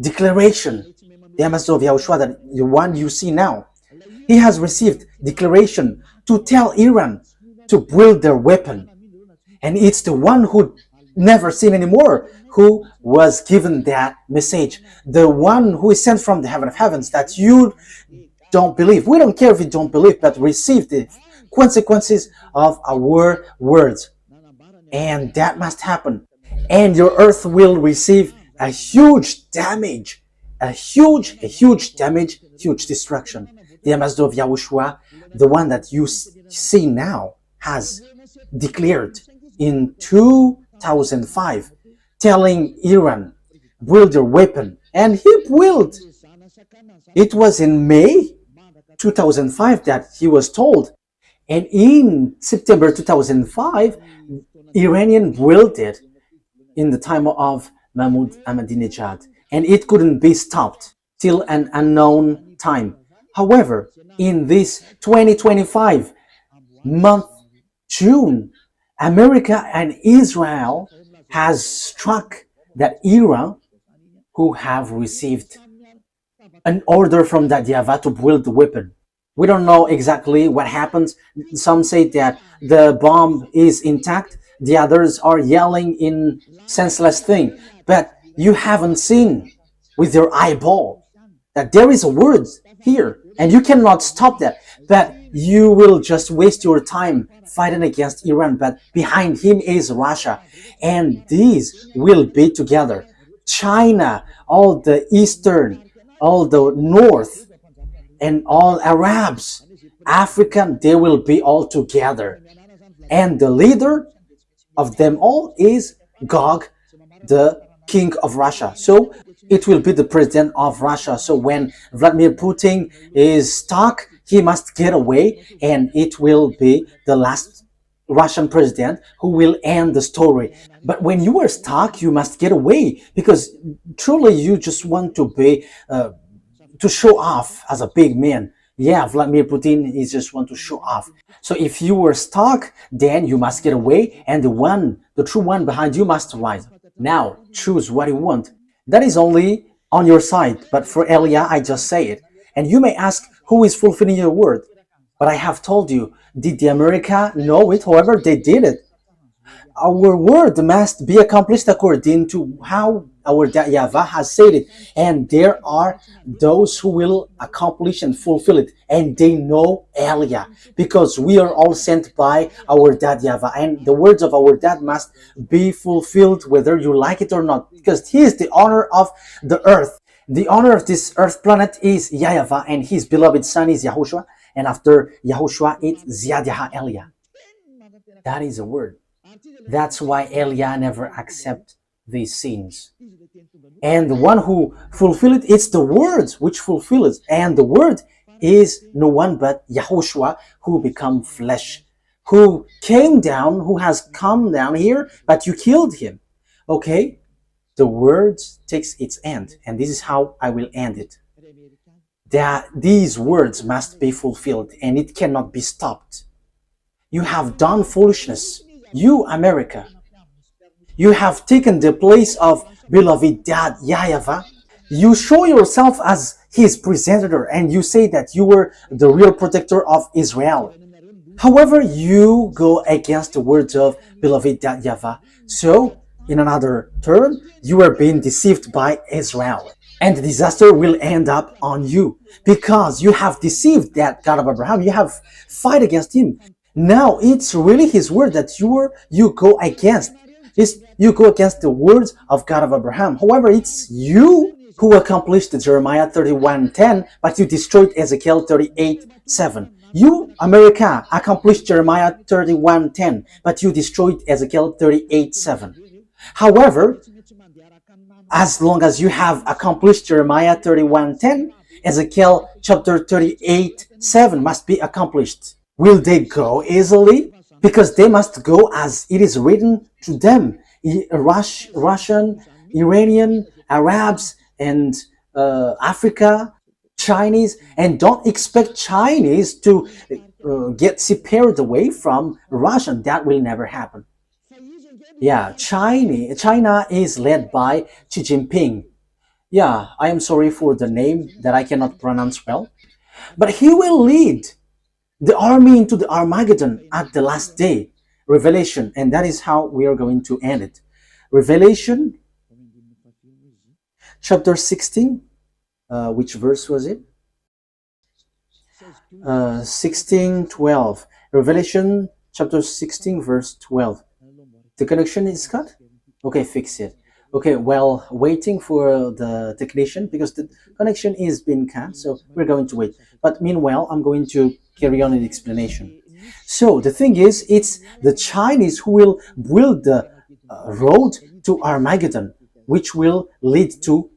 declaration. The ambassador of YAHOSHUAH, that the one you see now, he has received declaration to tell Iran to build their weapon. And it's the one who never seen anymore who was given that message. The one who is sent from the heaven of heavens that you don't believe. We don't care if you don't believe, but receive the consequences of our words. And that must happen. And your earth will receive a huge damage. A huge damage, huge destruction. The ambassador of YAHOSHUAH, the one that you see now, has declared in 2005, telling Iran, build your weapon. And he built. It was in May 2005 that he was told. And in September 2005, Iranian built it in the time of Mahmoud Ahmadinejad, and it couldn't be stopped till an unknown time. However, in this 2025 month, June, America and Israel has struck that era who have received an order from that YAHVAH to build the weapon. We don't know exactly what happens. Some say that the bomb is intact. The others are yelling in senseless thing. But you haven't seen with your eyeball that there is a word here and you cannot stop that. But you will just waste your time fighting against Iran. But behind him is Russia. And these will be together. China, all the eastern, all the north, and all Arabs, African, they will be all together. And the leader of them all is Gog, the king of Russia. So it will be the president of Russia. So when Vladimir Putin is stuck, he must get away, and it will be the last Russian president who will end the story. But when you are stuck, you must get away, because truly you just want to be to show off as a big man. Yeah, Vladimir Putin is just want to show off. So if you were stuck, then you must get away, and the true one behind you must rise. Now choose what you want. That is only on your side. But for Elia, I just say it. And you may ask, who is fulfilling your word? But I have told you, did the America know it? However, they did it. Our word must be accomplished according to how our YAHVAH has said it. And there are those who will accomplish and fulfill it. And they know Elia, because we are all sent by our dad YAHVAH. And the words of our dad must be fulfilled whether you like it or not, because he is the owner of the earth. The owner of this earth planet is YAHVAH, and his beloved son is YAHOSHUAH. And after YAHOSHUAH, it's Ziad Yaha Elia. That is a word. That's why Elia never accepts these sins. And the one who fulfills it, it's the words which fulfill it. And the word is no one but YAHOSHUAH, who become flesh, who came down, who has come down here, but you killed him. Okay? The word takes its end, and this is how I will end it. That these words must be fulfilled, and it cannot be stopped. You have done foolishness. You, America, you have taken the place of beloved dad YAHVAH. You show yourself as his presenter, and you say that you were the real protector of Israel. However, you go against the words of beloved dad YAHVAH. So, in another term, you are being deceived by Israel. And the disaster will end up on you, because you have deceived that God of Abraham. You have fight against him. Now it's really his word that you go against. You go against the words of God of Abraham. However, it's you who accomplished Jeremiah 31:10, but you destroyed Ezekiel 38:7. You, America, accomplished Jeremiah 31:10, but you destroyed Ezekiel 38:7. However, as long as you have accomplished Jeremiah 31:10, Ezekiel chapter 38:7 must be accomplished. Will they go easily? Because they must go as it is written to them. Russian, Iranian, Arabs, and Africa, Chinese. And don't expect Chinese to get separated away from Russian. That will never happen. Yeah, China is led by Xi Jinping. Yeah, I am sorry for the name that I cannot pronounce well. But he will lead the army into the Armageddon at the last day. Revelation, and that is how we are going to end it. Revelation chapter 16, which verse was it? 16:12. Revelation chapter 16 verse 12. The connection is cut? Okay, fix it. Okay, well, waiting for the technician, because the connection is being cut, so we're going to wait. But meanwhile, I'm going to carry on the explanation. So the thing is, it's the Chinese who will build the road to Armageddon, which will lead to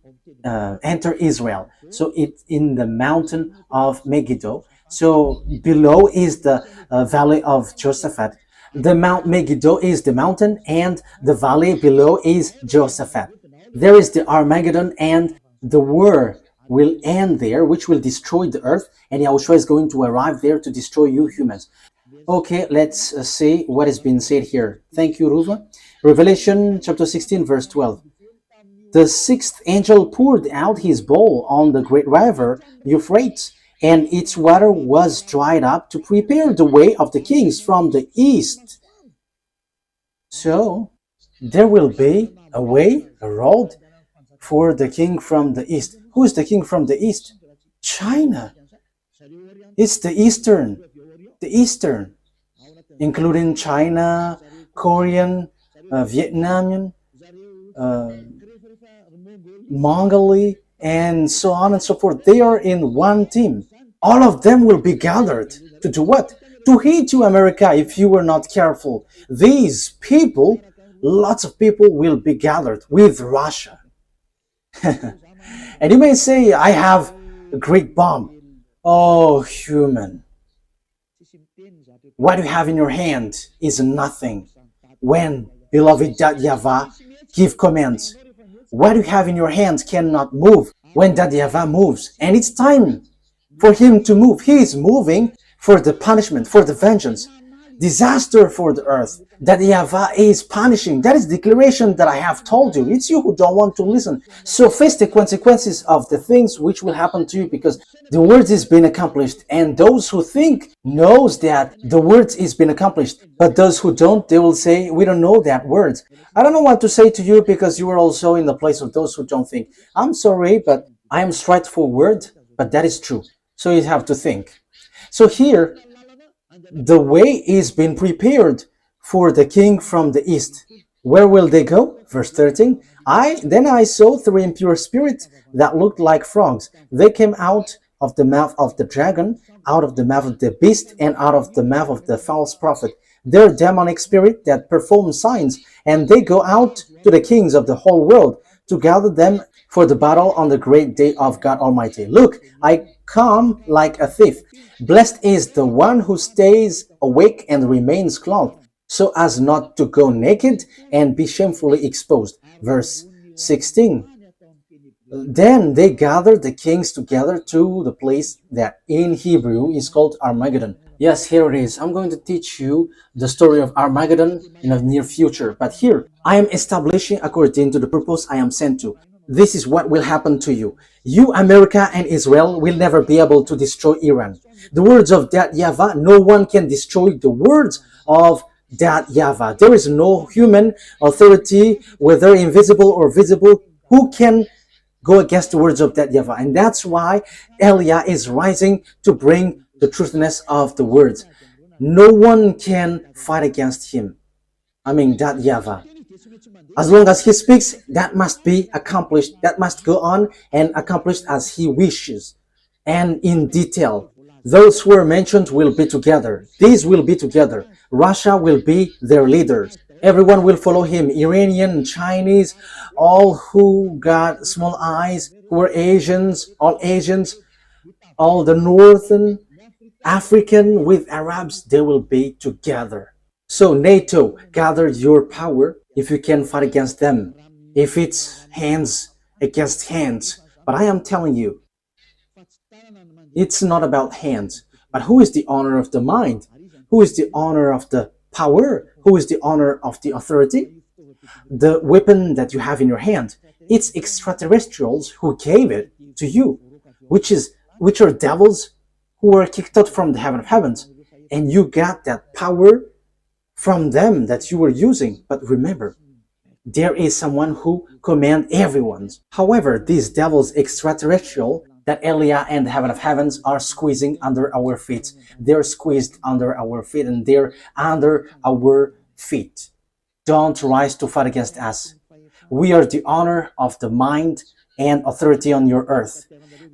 enter Israel. So it's in the mountain of Megiddo. So below is the valley of Josaphat. The Mount Megiddo is the mountain, and the valley below is Josaphat. There is the Armageddon, and the war will end there, which will destroy the earth, and Yahushua is going to arrive there to destroy you humans. Okay, let's see what has been said here. Thank you, Ruva. Revelation chapter 16, verse 12. The sixth angel poured out his bowl on the great river Euphrates, and its water was dried up to prepare the way of the kings from the east. So, there will be a way, a road for the king from the east. Who is the king from the east? China. It's the eastern, including China, Korean, Vietnamese, Mongolia, and so on and so forth. They are in one team. All of them will be gathered to do what? To hate you, America, if you were not careful. These people, lots of people will be gathered with Russia. And you may say, I have a great bomb. Oh, human. What you have in your hand is nothing. When beloved YAHVAH give commands, what you have in your hands cannot move when YAHVAH moves. And it's time for him to move. He is moving for the punishment, for the vengeance, disaster for the earth that YAHVAH is punishing. That is the declaration that I have told you. It's you who don't want to listen. So face the consequences of the things which will happen to you, because the word is being accomplished, and those who think knows that the word is being accomplished, but those who don't, they will say, we don't know that word. I don't know what to say to you, because you are also in the place of those who don't think. I'm sorry, but I am straightforward, but that is true. So you have to think. So here, the way is being prepared for the king from the east. Where will they go? Verse 13. Then I saw three impure spirits that looked like frogs. They came out of the mouth of the dragon, out of the mouth of the beast, and out of the mouth of the false prophet. They're demonic spirit that perform signs, and they go out to the kings of the whole world to gather them for the battle on the great day of God Almighty. Look, I come like a thief. Blessed is the one who stays awake and remains clothed, so as not to go naked and be shamefully exposed. Verse 16. Then they gathered the kings together to the place that in Hebrew is called Armageddon. Yes, here it is. I'm going to teach you the story of Armageddon in the near future. But here, I am establishing according to the purpose I am sent to. This is what will happen to you. You, America and Israel, will never be able to destroy Iran. The words of that YAHVAH, no one can destroy the words of that YAHVAH. There is no human authority, whether invisible or visible, who can go against the words of that YAHVAH. And that's why Eliah is rising to bring the truthness of the words. No one can fight against him. That YAHVAH. As long as he speaks, that must be accomplished. That must go on and accomplished as he wishes. And in detail, those who are mentioned will be together. These will be together. Russia will be their leaders. Everyone will follow him. Iranian, Chinese, all who got small eyes, who are Asians, all the Northern African with Arabs, they will be together. So NATO, gather your power if you can fight against them. If it's hands against hands. But I am telling you, it's not about hands. But who is the owner of the mind? Who is the owner of the power? Who is the owner of the authority? The weapon that you have in your hand. It's extraterrestrials who gave it to you, which are devils who were kicked out from the heaven of heavens. And you got that power from them that you were using. But remember, there is someone who commands everyone's. However, these devils extraterrestrial that Eliah and the heaven of heavens are squeezing under our feet. They're squeezed under our feet, and they're under our feet. Don't rise to fight against us. We are the honor of the mind and authority on your earth.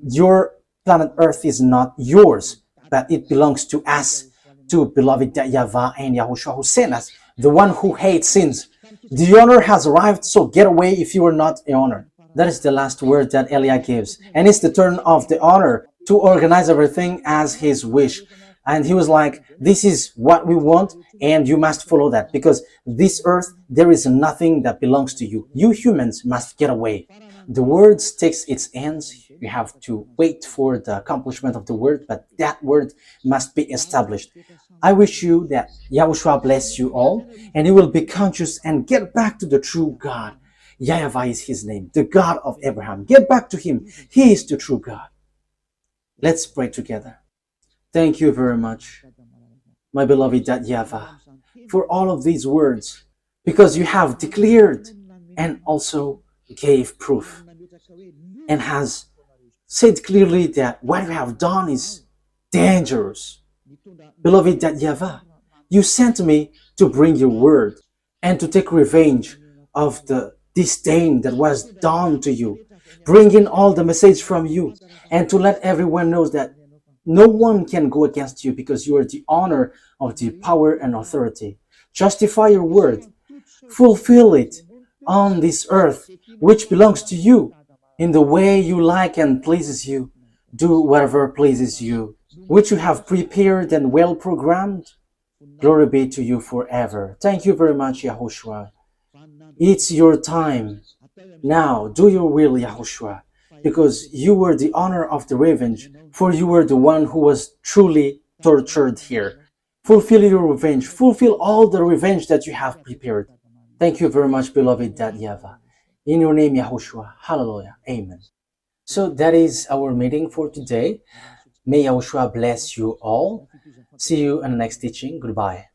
Your planet Earth is not yours, but it belongs to us, to beloved YAHVAH and YAHOSHUAH who sent us, the one who hates sins. The honor has arrived, so get away if you are not the honor. That is the last word that Eliah gives. And it's the turn of the honor to organize everything as his wish. And he was like, this is what we want, and you must follow that, because this earth, there is nothing that belongs to you. You humans must get away. The word takes its ends. You have to wait for the accomplishment of the word, but that word must be established. I wish you that Yahushua bless you all, and you will be conscious and get back to the true God. YAHVAH is his name, the God of Abraham. Get back to him. He is the true God. Let's pray together. Thank you very much, my beloved YAHVAH, for all of these words, because you have declared and also gave proof and has said clearly that what you have done is dangerous. Beloved YAHVAH, you sent me to bring your word and to take revenge of the disdain that was done to you, bringing all the message from you, and to let everyone know that no one can go against you, because you are the honor of the power and authority. Justify your word, fulfill it on this earth, which belongs to you, in the way you like and pleases you. Do whatever pleases you, which you have prepared and well programmed. Glory be to you forever. Thank you very much, YAHOSHUAH. It's your time. Now, do your will, YAHOSHUAH, because you were the honor of the revenge, for you were the one who was truly tortured here. Fulfill your revenge. Fulfill all the revenge that you have prepared. Thank you very much, beloved YAHVAH. In your name, YAHOSHUAH. Hallelujah. Amen. So that is our meeting for today. May YAHOSHUAH bless you all. See you in the next teaching. Goodbye.